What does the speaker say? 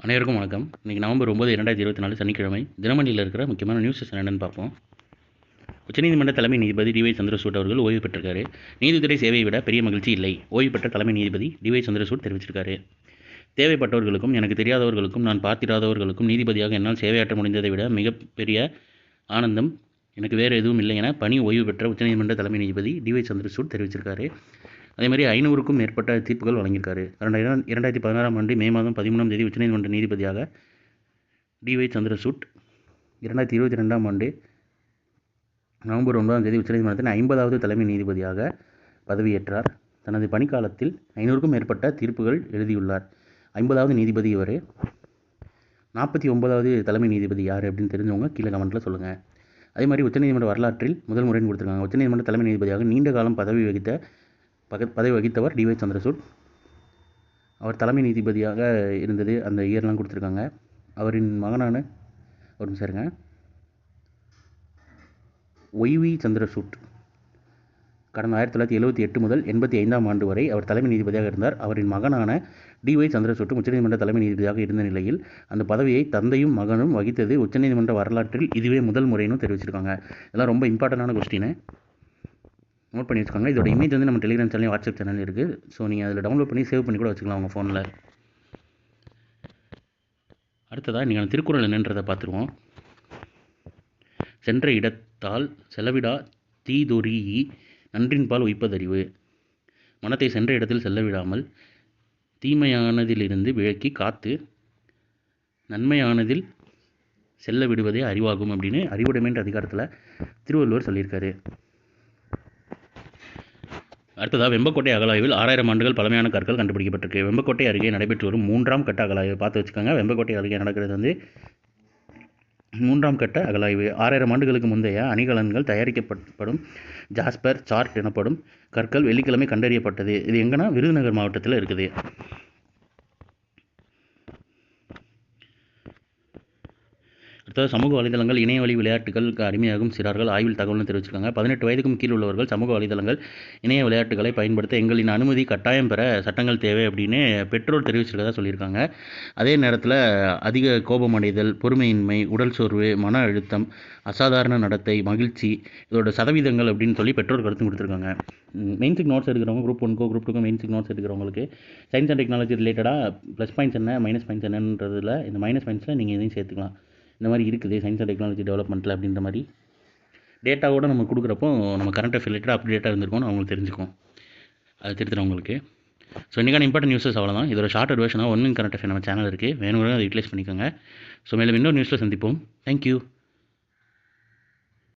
அனைவருக்கும் வணக்கம். இன்றைக்கி நவம்பர் 9, 2024 சனிக்கிழமை. தினமணியில் இருக்கிற முக்கியமான நியூஸஸ் என்னென்னு பார்ப்போம். உச்சநீதிமன்ற தலைமை நீதிபதி டி.ஒய். சந்திரசூட் அவர்கள் ஓய்வு பெற்றிருக்காரு. நீதித்துறை சேவையை விட பெரிய மகிழ்ச்சி இல்லை. ஓய்வு பெற்ற தலைமை நீதிபதி டி.ஒய். சந்திரசூட் தெரிவிச்சிருக்காரு. தேவைப்பட்டவர்களுக்கும் எனக்கு தெரியாதவர்களுக்கும் நான் பார்த்திராதவர்களுக்கும் நீதிபதியாக என்னால் சேவையாற்ற முடிந்ததை விட மிகப்பெரிய ஆனந்தம் எனக்கு வேறு எதுவும் இல்லை என பணி ஓய்வு பெற்ற உச்சநீதிமன்ற தலைமை நீதிபதி டி.ஒய். சந்திரசூட் தெரிவிச்சிருக்காரு. அதேமாதிரி 500க்கும் மேற்பட்ட தீர்ப்புகள் வழங்கியிருக்காரு. 2016ஆம் ஆண்டு மே மாதம் 13ஆம் தேதி உச்சநீதிமன்ற நீதிபதியாக டி.ஒய். சந்திரசூட் 2022ஆம் ஆண்டு நவம்பர் 9ஆம் தேதி உச்சநீதிமன்றத்தின் 50வது தலைமை நீதிபதியாக பதவியேற்றார். தனது பணிக்காலத்தில் 500க்கும் மேற்பட்ட தீர்ப்புகள் எழுதியுள்ளார். 50வது நீதிபதி இவர். 49வது தலைமை நீதிபதி யார் அப்படின்னு தெரிஞ்சவங்க கீழே கமெண்ட்டில் சொல்லுங்கள். அதே மாதிரி உச்சநீதிமன்ற வரலாற்றில் முதல் முறைன்னு கொடுத்துருக்காங்க. உச்சநீதிமன்ற தலைமை நீதிபதியாக நீண்ட காலம் பதவி வகித்தவர் டி.ஒய். சந்திரசூட். அவர் தலைமை நீதிபதியாக இருந்தது அந்த இயர்லாம் கொடுத்துருக்காங்க. அவரின் மகனான ஒய்.வி. சந்திரசூட் கடந்த 1978 முதல் 85ஆம் ஆண்டு வரை அவர் தலைமை நீதிபதியாக இருந்தார். அவரின் மகனான டி.ஒய். சந்திரசூட் உச்சநீதிமன்ற தலைமை நீதிபதியாக இருந்த நிலையில் அந்த பதவியை தந்தையும் மகனும் வகித்தது உச்சநீதிமன்ற வரலாற்றில் இதுவே முதல் முறைன்னு தெரிவிச்சிருக்காங்க. இதெல்லாம் ரொம்ப இம்பார்ட்டண்டான கொஸ்டின், நோட் பண்ணி வச்சுக்கோங்க. இதோட இமேஜ் நம்ம டெலிகிராம் சேனல், வாட்ஸ்அப் சேனல் இருக்குது. ஸோ நீங்கள் அதில் டவுன்லோட் பண்ணி சேவ் பண்ணி கூட வச்சுக்கலாம் உங்கள் ஃபோனில். அடுத்ததாக நீங்கள் திருக்குறள் என்னன்றதை பார்த்துருவோம். சென்ற இடத்தால் செலவிடா தீதொரி நன்றின்பால் உய்ப்பதறிவு. மனத்தை சென்ற இடத்தில் செல்ல விடாமல் தீமையானதிலிருந்து விலக்கி காத்து நன்மையானதில் செல்ல விடுவதே அறிவாகும் அப்படின்னு அறிவுடைமைன்ற அதிகாரத்தில் திருவள்ளுவர் சொல்லியிருக்காரு. அடுத்ததாக வெம்பக்கோட்டை அகழாய்வில் 6000 ஆண்டுகள் பழமையான கற்கள் கண்டுபிடிக்கப்பட்டிருக்கு. வெம்பக்கோட்டை அருகே நடைபெற்று வரும் 3ஆம் கட்ட அகழாய்வு பார்த்து வச்சுக்கோங்க. வெம்பக்கோட்டை அருகே நடக்கிறது 3ஆம் கட்ட அகழாய்வு. 6000 ஆண்டுகளுக்கு முந்தைய அணிகலன்கள் தயாரிக்கப்படும் ஜாஸ்பர் சார்ட் எனப்படும் கற்கள் வெள்ளிக்கிழமை கண்டறியப்பட்டது. இது எங்கன்னா விருதுநகர் மாவட்டத்தில் இருக்குது. அடுத்தது சமூக வலைதளங்கள் இணைய வழி விளையாட்டுகளுக்கு அடிமையாகும் சிறார்கள் ஆய்வில் தகவல்னு தெரிவிச்சிருக்காங்க. 18 வயதுக்கும் கீழ் உள்ளவர்கள் சமூக வலைதளங்கள் இணைய விளையாட்டுகளை பயன்படுத்த எங்களின் அனுமதி கட்டாயம் பெற சட்டங்கள் தேவை அப்படின்னு பெற்றோர் தெரிவிச்சிருக்கதா சொல்லியிருக்காங்க. அதே நேரத்தில் அதிக கோபமடைதல், பொறுமையின்மை, உடல் சோர்வு, மன அழுத்தம், அசாதாரண நடத்தை, மகிழ்ச்சி இதோட சதவீதங்கள் அப்படின்னு சொல்லி பெற்றோர் கருத்து கொடுத்துருக்காங்க. மெயின்ஸுக்கு நோட்ஸ் எடுக்கிறவங்க குரூப் 1க்கோ குரூப் 2க்கோ மெயின்ஸுக்கு நோட்ஸ் எடுக்கிறவங்களுக்கு சயின்ஸ் அண்ட் டெக்னாலஜி ரிலேட்டடாக ப்ளஸ் பாயிண்ட்ஸ் என்ன மைனஸ் பாயிண்ட்ஸ் என்னன்றதில் இந்த மைனஸ் பாயிண்ட்ஸில் நீங்கள் எதையும் சேர்த்துக்கலாம். இந்த மாதிரி இருக்குது சயின்ஸ் அண்ட் டெக்னாலஜி டெவலப்மெண்ட்டில் அப்படின்ற மாதிரி டேட்டாவோடு நம்ம கொடுக்குறப்போ நம்ம கரண்ட் அஃபேர் ரிலேட்டடாக அப்டேட்டாக இருந்திருக்கோம்னு அவங்களுக்கு தெரிஞ்சுக்கும். அது திருத்துறவங்களுக்கு. ஸோ இன்றைக்கான இம்பார்ட்டன்ட் நியூஸஸ் அவ்வளோதான். இதோட ஷார்ட் வெர்ஷனாக 1 மினிட் கரண்ட் அஃபேர் நம்ம சேனல் இருக்குது. வேணும்னா அதை யூட்டிலைஸ் பண்ணிக்கோங்க. ஸோ மேலும் இன்னொரு நியூஸில் சந்திப்போம். தேங்க்யூ.